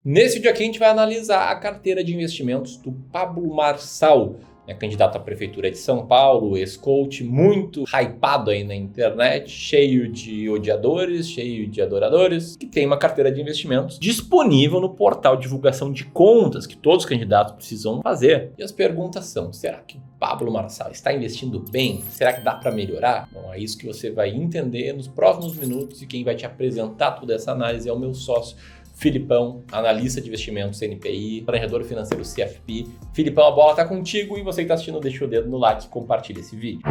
Nesse vídeo aqui a gente vai analisar a carteira de investimentos do Pablo Marçal, candidato à prefeitura de São Paulo, ex-coach, muito hypado aí na internet, cheio de odiadores, cheio de adoradores, que tem uma carteira de investimentos disponível no portal de divulgação de contas que todos os candidatos precisam fazer. E as perguntas são: será que o Pablo Marçal está investindo bem? Será que dá para melhorar? Bom, é isso que você vai entender nos próximos minutos, e quem vai te apresentar toda essa análise é o meu sócio Filipão, analista de investimentos NPI, planejador financeiro CFP. Filipão, a bola tá contigo, e você que está assistindo, deixa o dedo no like e compartilha esse vídeo.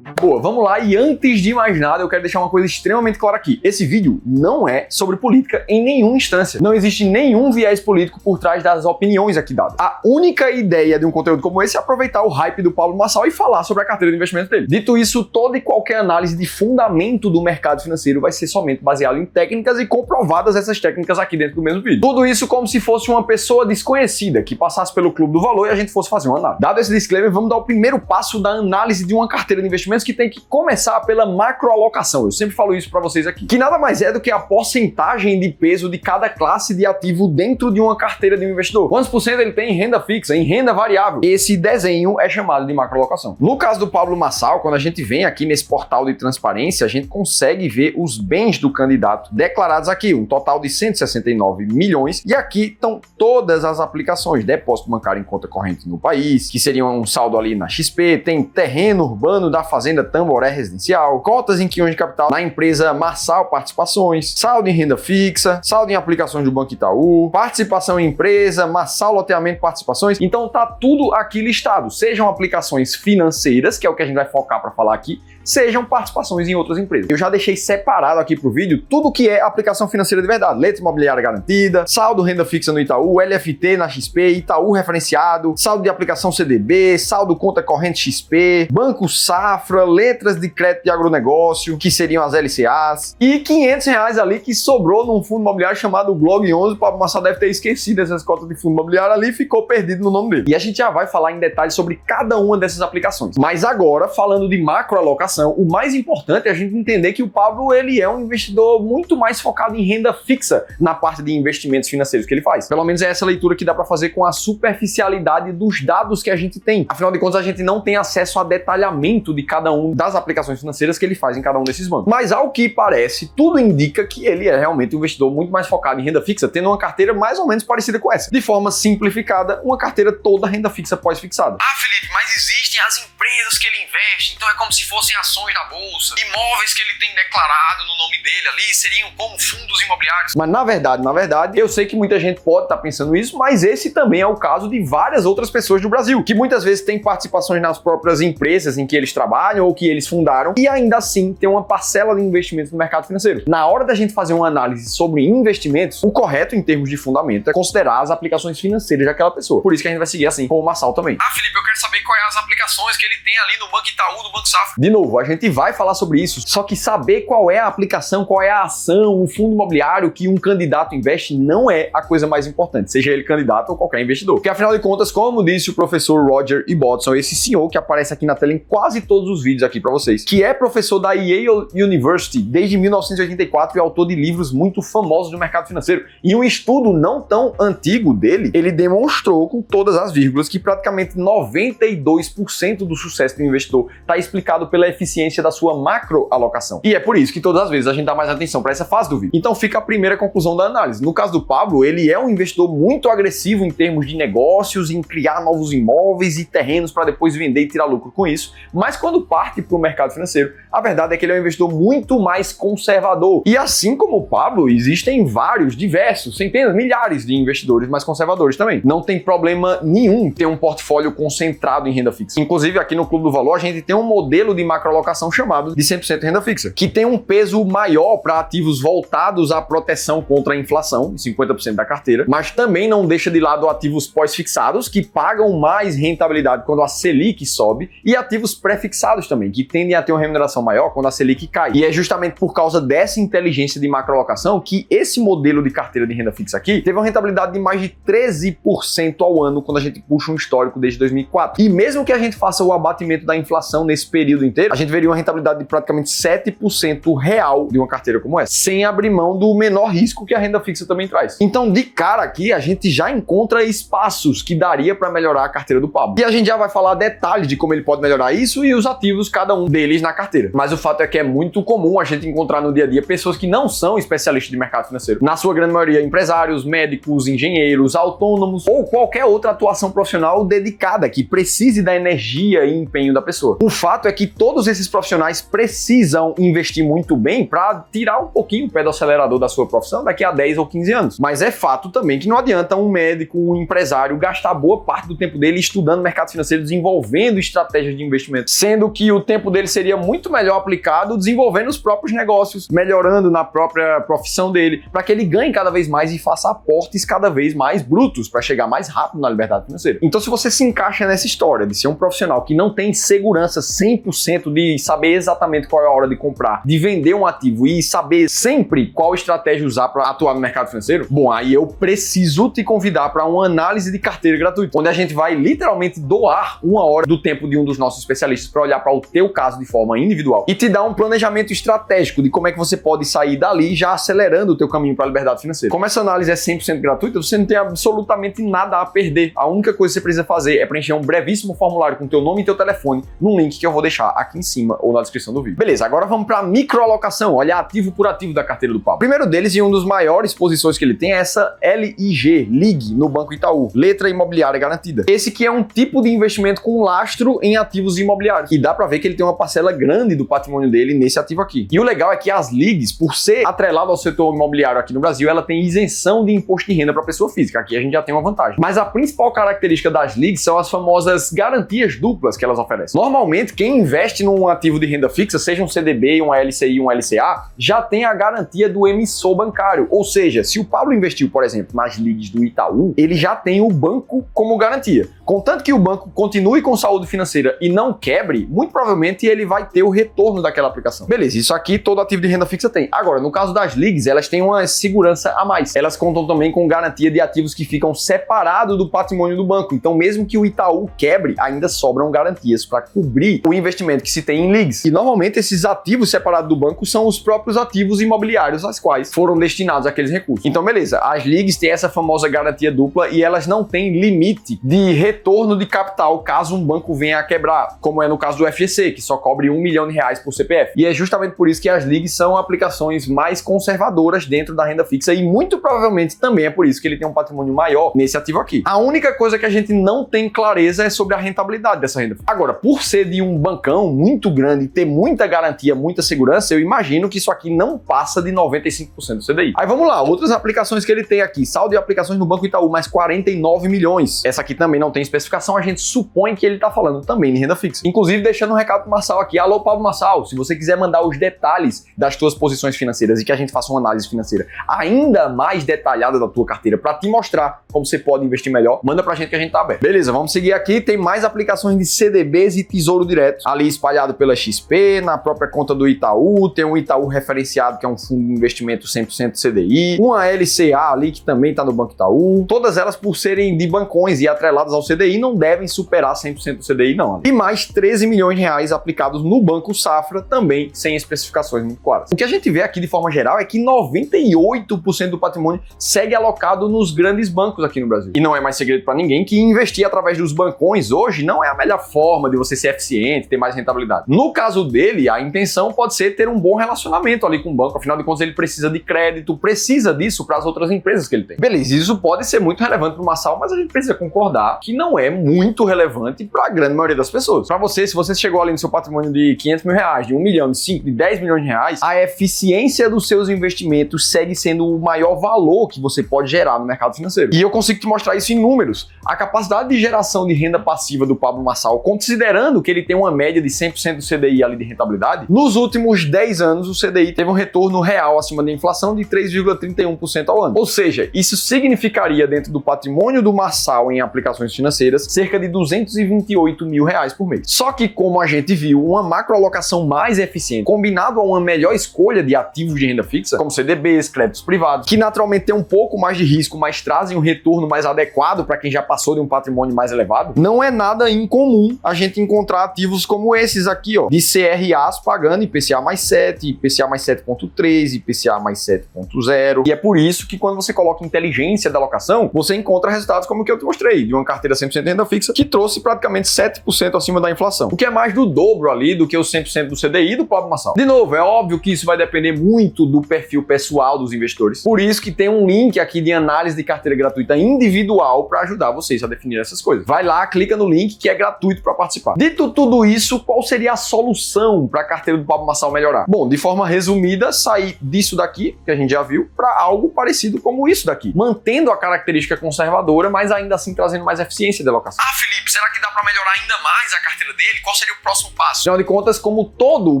Boa, vamos lá, e antes de mais nada eu quero deixar uma coisa extremamente clara aqui. Esse vídeo não é sobre política em nenhuma instância. Não existe nenhum viés político por trás das opiniões aqui dadas. A única ideia de um conteúdo como esse é aproveitar o hype do Pablo Marçal e falar sobre a carteira de investimento dele. Dito isso, toda e qualquer análise de fundamento do mercado financeiro vai ser somente baseado em técnicas e comprovadas essas técnicas aqui dentro do mesmo vídeo. Tudo isso como se fosse uma pessoa desconhecida que passasse pelo Clube do Valor e a gente fosse fazer uma análise. Dado esse disclaimer, vamos dar o primeiro passo da análise de uma carteira de investimentos, que tem que começar pela macroalocação. Eu sempre falo isso para vocês aqui, que nada mais é do que a porcentagem de peso de cada classe de ativo dentro de uma carteira de um investidor. Quantos por cento ele tem em renda fixa, em renda variável? Esse desenho é chamado de macroalocação. No caso do Pablo Marçal, quando a gente vem aqui nesse portal de transparência, a gente consegue ver os bens do candidato declarados aqui, um total de 169 milhões, e aqui estão todas as aplicações: depósito bancário em conta corrente no país, que seria um saldo ali na XP, tem terreno urbano da fazenda Tamboré residencial, cotas em quinhões de capital na empresa Marçal Participações, saldo em renda fixa, saldo em aplicações do Banco Itaú, participação em empresa, Marçal Loteamento Participações. Então tá tudo aqui listado, sejam aplicações financeiras, que é o que a gente vai focar para falar aqui, sejam participações em outras empresas. Eu já deixei separado aqui pro vídeo tudo que é aplicação financeira de verdade: letra imobiliária garantida, saldo renda fixa no Itaú, LFT na XP, Itaú referenciado, saldo de aplicação CDB, saldo conta corrente XP, Banco Safra, letras de crédito de agronegócio, que seriam as LCAs, e R$500 ali que sobrou num fundo imobiliário chamado Glog 11. O Pablo Marçal deve ter esquecido essas cotas de fundo imobiliário ali e ficou perdido no nome dele. E a gente já vai falar em detalhes sobre cada uma dessas aplicações. Mas agora, falando de macroalocação, o mais importante é a gente entender que o Pablo, ele é um investidor muito mais focado em renda fixa na parte de investimentos financeiros que ele faz. Pelo menos é essa leitura que dá para fazer com a superficialidade dos dados que a gente tem. Afinal de contas, a gente não tem acesso a detalhamento de cada um das aplicações financeiras que ele faz em cada um desses bancos. Mas ao que parece, tudo indica que ele é realmente um investidor muito mais focado em renda fixa, tendo uma carteira mais ou menos parecida com essa. De forma simplificada, uma carteira toda renda fixa pós-fixada. Ah, Felipe, mas existem as empresas que ele investe, então é como se fossem ações da bolsa, imóveis que ele tem declarado no nome dele ali seriam como fundos imobiliários. Mas na verdade, eu sei que muita gente pode estar pensando isso, mas esse também é o caso de várias outras pessoas do Brasil, que muitas vezes têm participações nas próprias empresas em que eles trabalham ou que eles fundaram, e ainda assim tem uma parcela de investimentos no mercado financeiro. Na hora da gente fazer uma análise sobre investimentos, o correto em termos de fundamento é considerar as aplicações financeiras daquela pessoa. Por isso que a gente vai seguir assim com o Marçal também. Ah, Felipe, eu quero saber quais as aplicações que ele tem ali no Banco Itaú, no Banco Safra. De novo, a gente vai falar sobre isso, só que saber qual é a aplicação, qual é a ação, o fundo imobiliário que um candidato investe não é a coisa mais importante, seja ele candidato ou qualquer investidor. Porque afinal de contas, como disse o professor Roger Ibbotson, esse senhor que aparece aqui na tela em quase todos os vídeos aqui para vocês, que é professor da Yale University desde 1984 e autor de livros muito famosos do mercado financeiro. E um estudo não tão antigo dele, ele demonstrou com todas as vírgulas que praticamente 92% do sucesso do investidor está explicado pela eficiência da sua macroalocação. E é por isso que todas as vezes a gente dá mais atenção para essa fase do vídeo. Então fica a primeira conclusão da análise. No caso do Pablo, ele é um investidor muito agressivo em termos de negócios, em criar novos imóveis e terrenos para depois vender e tirar lucro com isso. Mas quando parte para o mercado financeiro, a verdade é que ele é um investidor muito mais conservador. E assim como o Pablo, existem vários, diversos, centenas, milhares de investidores mais conservadores também. Não tem problema nenhum ter um portfólio concentrado em renda fixa. Inclusive aqui no Clube do Valor a gente tem um modelo de macroalocação chamado de 100% renda fixa, que tem um peso maior para ativos voltados à proteção contra a inflação, 50% da carteira, mas também não deixa de lado ativos pós-fixados, que pagam mais rentabilidade quando a Selic sobe, e ativos pré-fixados também, que tendem a ter uma remuneração maior quando a Selic cai. E é justamente por causa dessa inteligência de macroalocação que esse modelo de carteira de renda fixa aqui teve uma rentabilidade de mais de 13% ao ano quando a gente puxa um histórico desde 2004. E mesmo que a gente faça o abatimento da inflação inflação nesse período inteiro, a gente veria uma rentabilidade de praticamente 7% real de uma carteira como essa, sem abrir mão do menor risco que a renda fixa também traz. Então, de cara aqui, a gente já encontra espaços que daria para melhorar a carteira do Pablo. E a gente já vai falar detalhes de como ele pode melhorar isso e os ativos, cada um deles na carteira. Mas o fato é que é muito comum a gente encontrar no dia a dia pessoas que não são especialistas de mercado financeiro. Na sua grande maioria, empresários, médicos, engenheiros, autônomos ou qualquer outra atuação profissional dedicada que precise da energia e empenho da pessoa. O fato é que todos esses profissionais precisam investir muito bem para tirar um pouquinho o pé do acelerador da sua profissão daqui a 10 ou 15 anos. Mas é fato também que não adianta um médico, um empresário gastar boa parte do tempo dele estudando mercado financeiro, desenvolvendo estratégias de investimento, sendo que o tempo dele seria muito melhor aplicado desenvolvendo os próprios negócios, melhorando na própria profissão dele, para que ele ganhe cada vez mais e faça aportes cada vez mais brutos para chegar mais rápido na liberdade financeira. Então, se você se encaixa nessa história de ser um profissional que não tem segurança 100% de saber exatamente qual é a hora de comprar, de vender um ativo e saber sempre qual estratégia usar para atuar no mercado financeiro, bom, aí eu preciso te convidar para uma análise de carteira gratuita, onde a gente vai literalmente doar 1 hora do tempo de um dos nossos especialistas para olhar para o teu caso de forma individual e te dar um planejamento estratégico de como é que você pode sair dali já acelerando o teu caminho para a liberdade financeira. Como essa análise é 100% gratuita, você não tem absolutamente nada a perder. A única coisa que você precisa fazer é preencher um brevíssimo formulário com teu nome e teu telefone num link que eu vou deixar aqui em cima ou na descrição do vídeo. Beleza, agora vamos para a microalocação, olhar ativo por ativo da carteira do Pablo. O primeiro deles e um dos maiores posições que ele tem é essa LIG no Banco Itaú, letra imobiliária garantida. Esse que é um tipo de investimento com lastro em ativos imobiliários. E dá para ver que ele tem uma parcela grande do patrimônio dele nesse ativo aqui. E o legal é que as LIGs, por ser atrelado ao setor imobiliário aqui no Brasil, ela tem isenção de imposto de renda para pessoa física. Aqui a gente já tem uma vantagem. Mas a principal característica das LIGs são as famosas garantias duplas que elas oferecem. Normalmente, quem investe num ativo de renda fixa, seja um CDB, uma LCI, um LCA, já tem a garantia do emissor bancário. Ou seja, se o Pablo investiu, por exemplo, nas LIGs do Itaú, ele já tem o banco como garantia. Contanto que o banco continue com saúde financeira e não quebre, muito provavelmente ele vai ter o retorno daquela aplicação. Beleza, isso aqui todo ativo de renda fixa tem. Agora, no caso das LIGs, elas têm uma segurança a mais. Elas contam também com garantia de ativos que ficam separados do patrimônio do banco. Então, mesmo que o Itaú quebre, ainda sobram garantias para cobrir o investimento que se tem em LIGs. E normalmente esses ativos separados do banco são os próprios ativos imobiliários aos quais foram destinados aqueles recursos. Então, beleza, as LIGs têm essa famosa garantia dupla e elas não têm limite de retorno de capital caso um banco venha a quebrar, como é no caso do FGC, que só cobre R$1 milhão por CPF. E é justamente por isso que as LIGs são aplicações mais conservadoras dentro da renda fixa e muito provavelmente também é por isso que ele tem um patrimônio maior nesse ativo aqui. A única coisa que a gente não tem clareza é sobre a rentabilidade dessa renda fixa. Agora, por ser de um bancão muito grande e ter muita garantia, muita segurança, eu imagino que isso aqui não passa de 95% do CDI. Aí vamos lá, outras aplicações que ele tem aqui. Saldo de aplicações no Banco Itaú, mais 49 milhões. Essa aqui também não tem especificação, a gente supõe que ele tá falando também de renda fixa. Inclusive, deixando um recado pro Marçal aqui. Alô, Pablo Marçal, se você quiser mandar os detalhes das tuas posições financeiras e que a gente faça uma análise financeira ainda mais detalhada da tua carteira para te mostrar como você pode investir melhor, manda pra gente que a gente tá aberto. Beleza, vamos seguir aqui. Tem mais aplicações de CDBs e Tesouro Direto, ali espalhado pela XP, na própria conta do Itaú, tem um Itaú referenciado, que é um fundo de investimento 100% CDI, uma LCA ali, que também tá no Banco Itaú. Todas elas, por serem de bancões e atreladas ao CDI, não devem superar 100% do CDI, não. E mais 13 milhões de reais aplicados no Banco Safra, também sem especificações muito claras. O que a gente vê aqui de forma geral é que 98% do patrimônio segue alocado nos grandes bancos aqui no Brasil. E não é mais segredo para ninguém que investir através dos bancões hoje não é a melhor forma de você ser eficiente, ter mais rentabilidade. No caso dele, a intenção pode ser ter um bom relacionamento ali com o banco, afinal de contas ele precisa de crédito, precisa disso para as outras empresas que ele tem. Beleza, isso pode ser muito relevante para o Marçal, mas a gente precisa concordar que não é muito relevante para a grande maioria das pessoas. Para você, se você chegou ali no seu patrimônio de 500 mil reais, de 1 milhão, de 5, de 10 milhões de reais, a eficiência dos seus investimentos segue sendo o maior valor que você pode gerar no mercado financeiro. E eu consigo te mostrar isso em números. A capacidade de geração de renda passiva do Pablo Marçal, considerando que ele tem uma média de 100% do CDI ali de rentabilidade, nos últimos 10 anos o CDI teve um retorno real acima da inflação de 3,31% ao ano. Ou seja, isso significaria dentro do patrimônio do Marçal em aplicações financeiras financeiras, cerca de R$228 mil por mês. Só que, como a gente viu, uma macroalocação mais eficiente, combinado a uma melhor escolha de ativos de renda fixa, como CDBs, créditos privados, que naturalmente tem um pouco mais de risco, mas trazem um retorno mais adequado para quem já passou de um patrimônio mais elevado, não é nada incomum a gente encontrar ativos como esses aqui, ó, de CRAs pagando IPCA mais 7, IPCA mais 7.3, IPCA mais 7.0, e é por isso que quando você coloca inteligência da alocação, você encontra resultados como o que eu te mostrei, de uma carteira 100% renda fixa, que trouxe praticamente 7% acima da inflação, o que é mais do dobro ali do que o 100% do CDI do Pablo Marçal. De novo, é óbvio que isso vai depender muito do perfil pessoal dos investidores, por isso que tem um link aqui de análise de carteira gratuita individual para ajudar vocês a definir essas coisas. Vai lá, clica no link que é gratuito para participar. Dito tudo isso, qual seria a solução para a carteira do Pablo Marçal melhorar? Bom, de forma resumida, sair disso daqui, que a gente já viu, para algo parecido como isso daqui, mantendo a característica conservadora, mas ainda assim trazendo mais eficiência de alocação. Ah, Felipe, será que dá para melhorar ainda mais a carteira dele? Qual seria o próximo passo? Afinal de contas, como todo o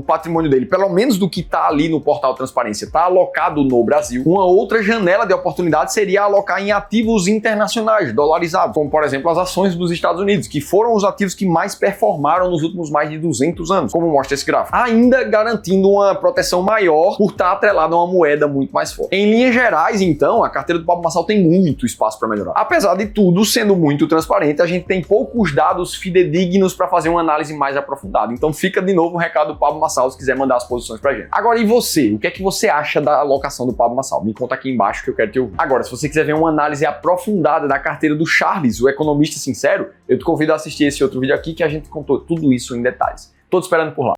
patrimônio dele, pelo menos do que está ali no portal Transparência, está alocado no Brasil, uma outra janela de oportunidade seria alocar em ativos internacionais, dolarizados, como por exemplo as ações dos Estados Unidos, que foram os ativos que mais performaram nos últimos mais de 200 anos, como mostra esse gráfico, ainda garantindo uma proteção maior por estar atrelado a uma moeda muito mais forte. Em linhas gerais, então, a carteira do Pablo Marçal tem muito espaço para melhorar. Apesar de tudo, sendo muito transparente, a gente tem poucos dados fidedignos para fazer uma análise mais aprofundada. Então fica de novo o recado do Pablo Marçal se quiser mandar as posições pra gente. Agora, e você? O que é que você acha da alocação do Pablo Marçal? Me conta aqui embaixo que eu quero te ouvir. Agora, se você quiser ver uma análise aprofundada da carteira do Charles, o economista sincero, eu te convido a assistir esse outro vídeo aqui que a gente contou tudo isso em detalhes. Tô te esperando por lá.